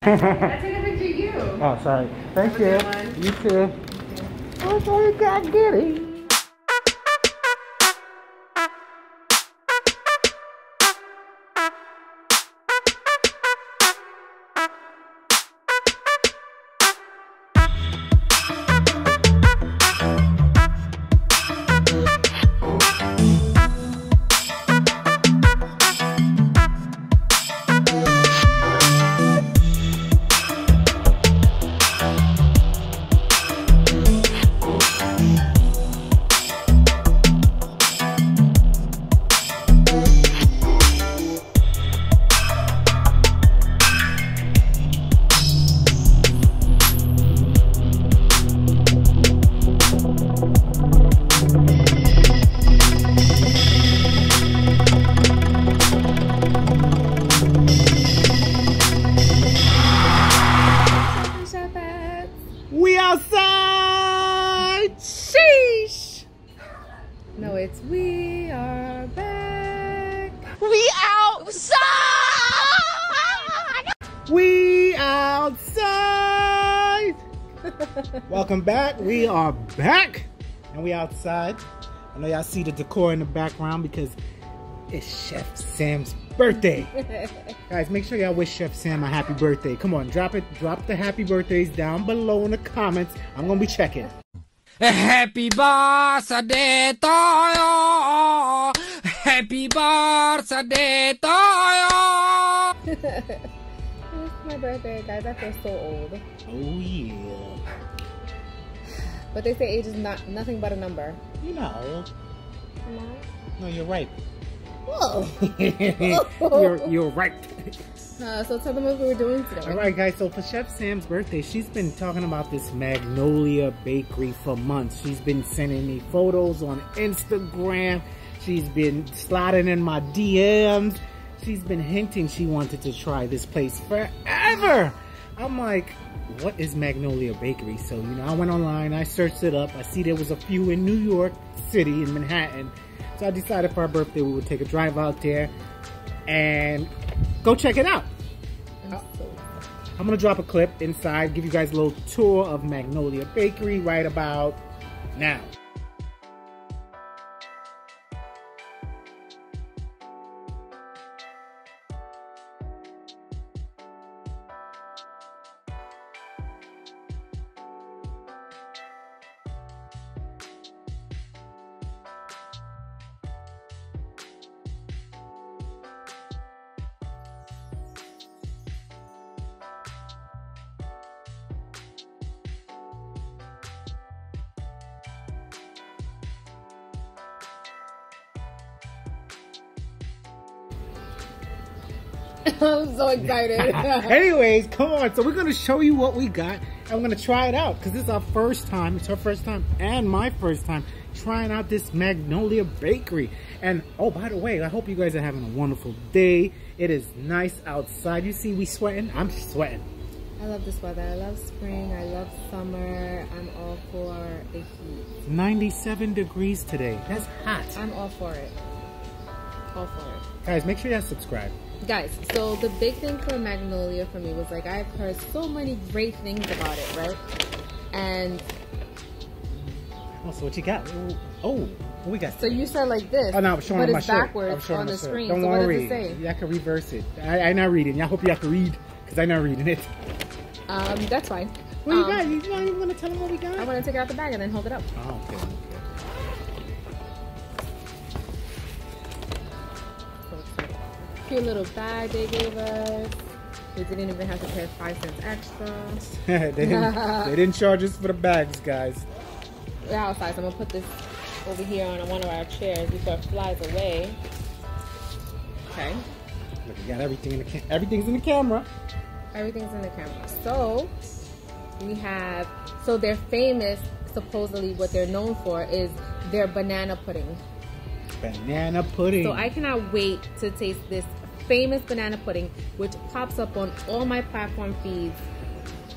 I took a picture of you. Oh, sorry. Thank you. You too. That's all you got getting. We outside! Sheesh! No, it's we are back. We outside! We outside! Welcome back. We are back. And we outside. I know y'all see the decor in the background because it's Chef Sam's birthday. Guys, make sure y'all wish Chef Sam a happy birthday. Come on, drop it. Drop the happy birthdays down below in the comments. I'm gonna be checking. Happy birthday to you. Happy birthday to you. It's my birthday, guys. I feel so old. Oh yeah. But they say age is nothing but a number. You're not old. Am I? No, you're right. Whoa. You're right. So tell them what we were doing today. All right, guys. So for Chef Sam's birthday, she's been talking about this Magnolia Bakery for months. She's been sending me photos on Instagram. She's been sliding in my DMs. She's been hinting she wanted to try this place forever. I'm like, what is Magnolia Bakery? So, I went online, I searched it up. I see there was a few in New York City, in Manhattan. So I decided for our birthday we would take a drive out there and go check it out. I'm gonna drop a clip inside, give you guys a little tour of Magnolia Bakery right about now. I'm so excited. Anyways, come on. So we're going to show you what we got. And we're going to try it out. Because this is our first time. It's our first time and my first time trying out this Magnolia Bakery. And, oh, by the way, I hope you guys are having a wonderful day. It is nice outside. You see we sweating? I'm sweating. I love this weather. I love spring. I love summer. I'm all for the heat. 97 degrees today. That's hot. I'm all for it. All for it. Guys, make sure you guys subscribe. Guys, so the big thing for Magnolia for me was like I've heard so many great things about it, right? And oh, so what you got? Oh, what we got? So you said like this. Oh no, I'm showing but my it's shirt. backwards on the screen. Don't so worry. What does it say? Y'all can reverse it. I'm not reading. I hope you have to read because I'm not reading it. That's fine. What you got? You're not even gonna tell them what we got? I'm gonna take it out the bag and then hold it up. Oh, okay. Cute little bag they gave us. We didn't even have to pay 5 cents extra. they didn't charge us for the bags, guys. We're outside, so I'm gonna put this over here on one of our chairs before it flies away. Okay. Look, we got everything in the everything's in the camera. Everything's in the camera. So we have. So they're famous. Supposedly, what they're known for is their banana pudding. Banana pudding. So I cannot wait to taste this famous banana pudding, which pops up on all my platform feeds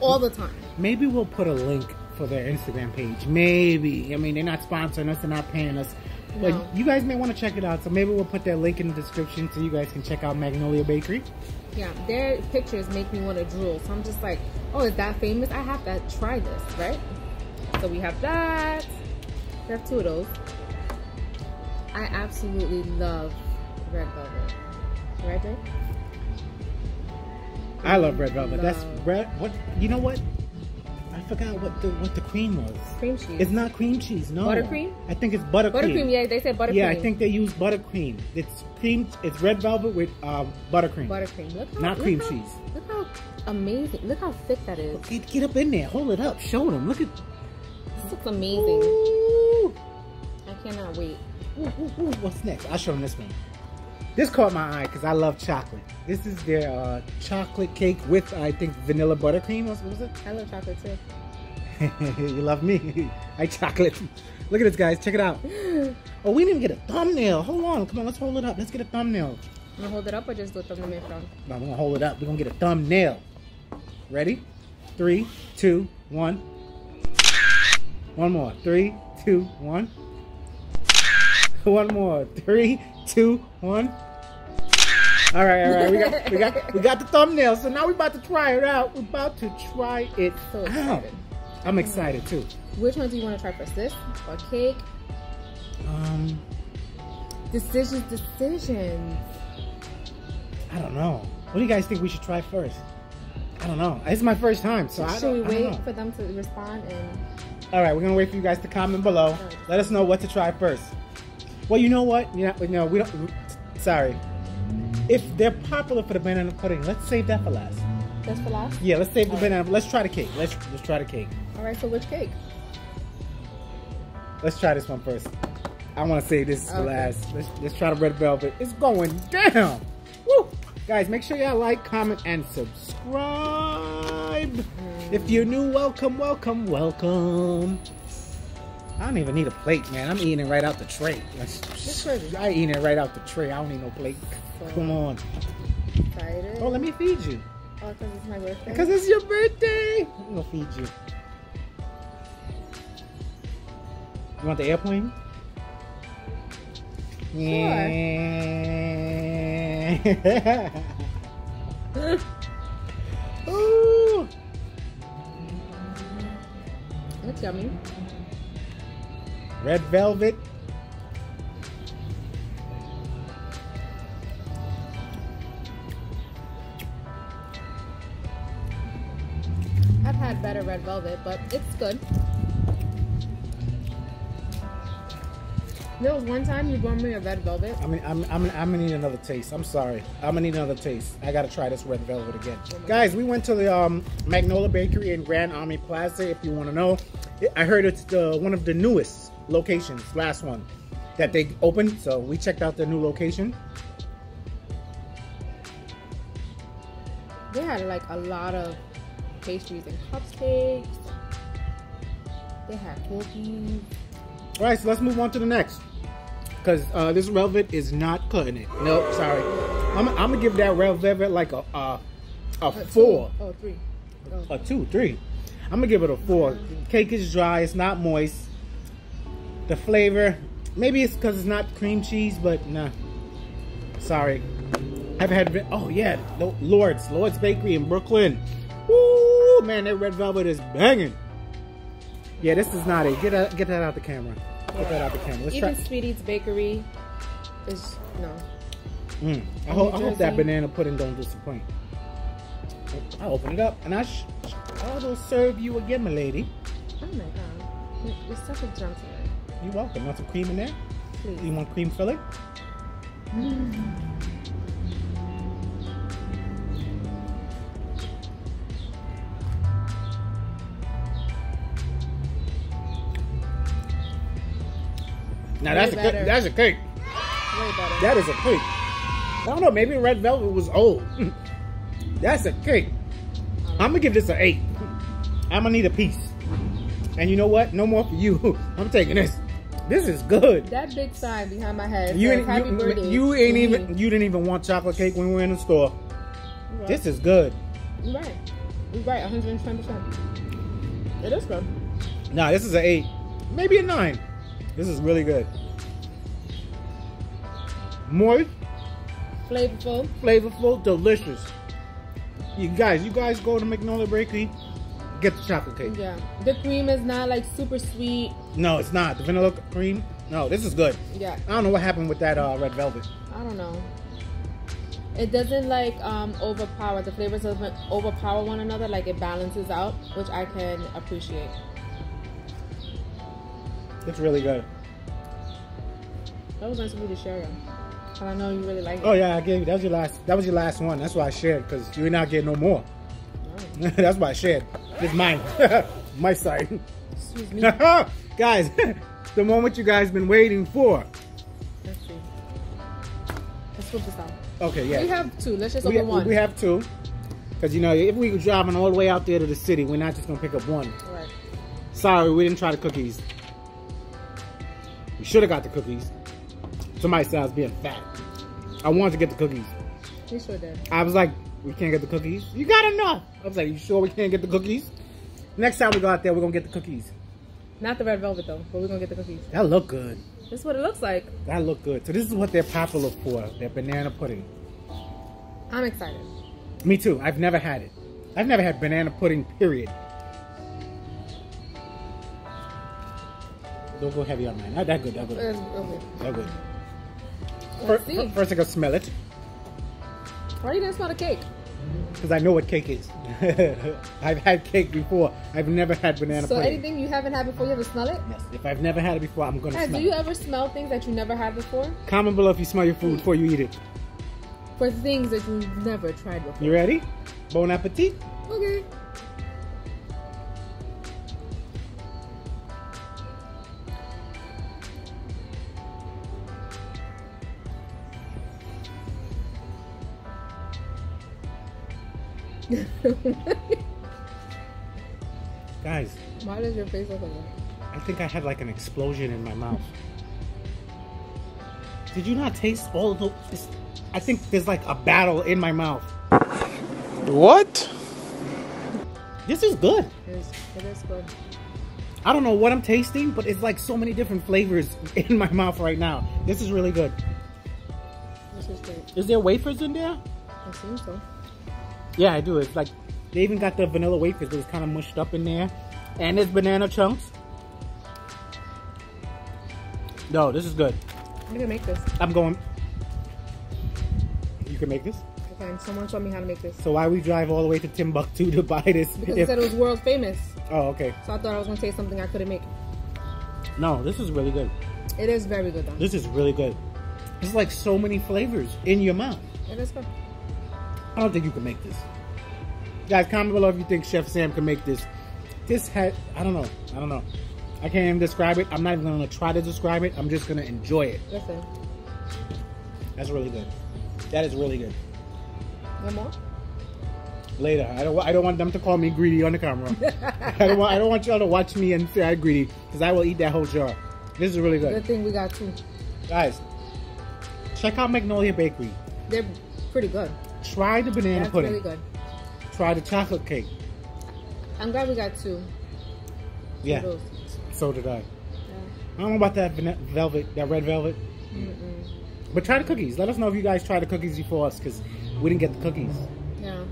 all the time. Maybe we'll put a link for their Instagram page. Maybe. I mean, they're not sponsoring us, they're not paying us, But No. you guys may want to check it out. So maybe we'll put that link in the description so you guys can check out Magnolia Bakery. Yeah, their pictures make me want to drool. So I'm just like, oh, is that famous? I have to try this, right? So we have that. We have 2 of those. I absolutely love red velvet. Right, babe? I love red velvet. That's Love. red. What? You know what? I forgot what the cream was. Cream cheese. It's not cream cheese. No. Buttercream? I think it's buttercream. Buttercream, yeah, they said buttercream. Yeah, I think they use buttercream. It's cream. It's red velvet with buttercream. Buttercream. Look how, Not look cream how- cheese. Look how amazing. Look how thick that is. Get up in there. Hold it up. Show them. Look at. This looks amazing. Ooh. I cannot wait. Ooh, ooh, ooh. What's next? I'll show them this one. This caught my eye because I love chocolate. This is their chocolate cake with, I think, vanilla buttercream. What was it? I love chocolate too. You love me. I chocolate. Look at this, guys. Check it out. Oh, we didn't even get a thumbnail. Hold on. Come on. Let's hold it up. Let's get a thumbnail. I'm gonna hold it up or just do it from the main front? No, we're going to hold it up. We're going to get a thumbnail. Ready? 3, 2, 1. One more. 3, 2, 1. One more. 3, 2, 1. All right. We got the thumbnail. So now we're about to try it out. We're about to try it So out. excited. I'm excited too. Which one do you want to try first? This or cake? Decisions. I don't know. What do you guys think we should try first? I don't know. It's my first time, so I Should we don't know. wait for them to respond and? All right, we're gonna wait for you guys to comment below. Let us know what to try first. Well, you know what? Yeah, no, we don't. Sorry. If they're popular for the banana pudding, let's save that for last. That's for last. Yeah, let's save the banana. Let's try the cake. Let's try the cake. All right. So which cake? Let's try this one first. I want to save this for Okay. last. Let's try the red velvet. It's going down. Woo! Guys, make sure y'all like, comment, and subscribe. If you're new, welcome. I don't even need a plate, man. I'm eating it right out the tray. I eating it right out the tray. I don't need no plate. Come on. Excited. Oh, let me feed you. Oh, because it's my birthday. Because it's your birthday. I'm gonna feed you. You want the airplane? Yeah. Ooh. That's yummy. Red velvet. I've had better red velvet, but it's good. There was one time you brought me a red velvet. I mean, I'm gonna need another taste. I'm sorry. I'm gonna need another taste. I gotta try this red velvet again. Guys, we went to the Magnolia Bakery in Grand Army Plaza. If you want to know, I heard it's one of the newest locations, last one that they opened. So we checked out their new location. They had like a lot of pastries and cupcakes. They had cookies. All right, so let's move on to the next. Because this velvet is not cutting it. Nope, sorry. I'm gonna give that red velvet like a 4. Oh, 3. Oh. A 2, 3. I'm gonna give it a 4. Cake is dry, it's not moist. The flavor, maybe it's because it's not cream cheese, but nah. Sorry. I've had, oh yeah, Lord's Bakery in Brooklyn. Woo, man, that red velvet is banging. Yeah, this is not it. Get that out the camera. Get that out the camera. Let's Even try. Sweetie's Bakery is no. I hope that banana pudding don't disappoint. I'll open it up and I will serve you again, my lady. Oh my god, you're such a gentleman. You're welcome. Want some cream in there? Please. You want cream filling? Now that's Way a better. that's a cake. Way better. That is a cake. I don't know. Maybe red velvet was old. That's a cake. I'm gonna give this an 8. I'm gonna need a piece. And you know what? No more for you. I'm taking this. This is good. That big sign behind my head You says ain't, happy birthday. you ain't even. You didn't even want chocolate cake when we were in the store. Right. This is good. You're right. You're right. 110%. It is good. Nah, this is an 8. Maybe a 9. This is really good. Moist, Flavorful. flavorful, delicious. You guys go to Magnolia Bakery, get the chocolate cake. Yeah. The cream is not like super sweet. No, it's not. The vanilla cream, no, this is good. Yeah. I don't know what happened with that red velvet. I don't know. It doesn't like overpower. The flavors doesn't overpower one another. Like it balances out, which I can appreciate. It's really good. That was nice of you to share them. And I know you really like it. Oh yeah, I gave you. That was your last one. That's why I shared, because you're not getting no more. Oh. That's why I shared. It's mine. My side. Excuse me. Guys, the moment you guys been waiting for. Let's see. Let's flip this out. Okay, yeah. We have two. Let's just open one. We have two. Because, you know, if we were driving all the way out there to the city, we're not just going to pick up one. Right. Sorry, we didn't try the cookies. We should have got the cookies. Somebody said I was being fat. I wanted to get the cookies. We sure did. I was like, we can't get the cookies? You got enough. I was like, you sure we can't get the cookies? Next time we go out there, we're going to get the cookies. Not the red velvet, though, but we're going to get the cookies. That look good. This is what it looks like. That look good. So this is what they're popular for. Their banana pudding. I'm excited. Me too. I've never had it. I've never had banana pudding, period. Don't go heavy on mine. Not that good. That good. Okay. That good. Let's see. First I gotta smell it. Why you didn't smell the cake? Because I know what cake is. I've had cake before. I've never had banana So pudding. anything you haven't had before, you ever smell it? Yes. If I've never had it before, I'm gonna Guys, smell do you it. ever smell things that you never had before? Comment below if you smell your food before you eat it. For things that you've never tried before. You ready? Bon appetit. Okay. Guys, Why does your face look like that? I think I had like an explosion in my mouth. Did you not taste all of those? I think there's like a battle in my mouth. What? This is good. It is good. I don't know what I'm tasting, but it's like so many different flavors in my mouth right now. This is really good. This is great. Is there wafers in there? I think so. Yeah, I do. It's like, they even got the vanilla wafers, but it's kind of mushed up in there. And there's banana chunks. No, this is good. I'm gonna make this. I'm going. You can make this? Okay, someone showed me how to make this. So why we drive all the way to Timbuktu to buy this? Because it said it was world famous. Oh, okay. So I thought I was gonna taste something I couldn't make. No, this is really good. It is very good though. This is really good. It's like so many flavors in your mouth. It is good. I don't think you can make this. Guys, comment below if you think Chef Sam can make this. This had, I don't know. I can't even describe it. I'm not even gonna try to describe it. I'm just gonna enjoy it. Listen. That's really good. That is really good. One more? Later. I don't want them to call me greedy on the camera. I don't want y'all to watch me and say I'm greedy, because I will eat that whole jar. This is really good. Good thing we got two. Guys, check out Magnolia Bakery. They're pretty good. Try the banana That's pudding. really good. Try the chocolate cake. I'm glad we got two. Yeah. Of those. So did I. Yeah. I don't know about that velvet, that red velvet. But try the cookies. Let us know if you guys tried the cookies before us, because we didn't get the cookies. Yeah.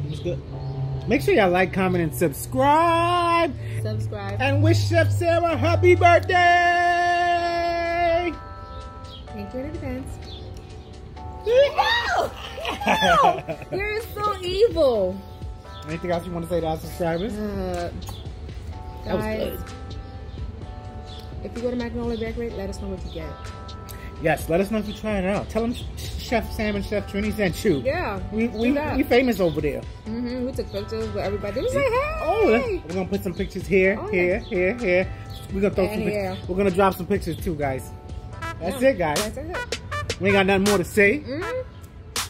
It was good. Make sure y'all like, comment, and subscribe. Subscribe. And wish Chef Sam a happy birthday! Thank you in advance. No! You're so evil. Anything else you want to say to our subscribers? That That was guys, good. if you go to Magnolia Bakery, let us know what you get. Yes, let us know if you try it out. Tell them Chef Sam and Chef Trini sent you. Yeah. We famous over there. We took pictures with everybody. They was like, hey. Oh, we're gonna put some pictures here, Oh, here. We're gonna throw And some here. pictures. We're gonna drop some pictures too, guys. That's it, guys. That's it. We ain't got nothing more to say.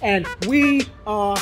And we are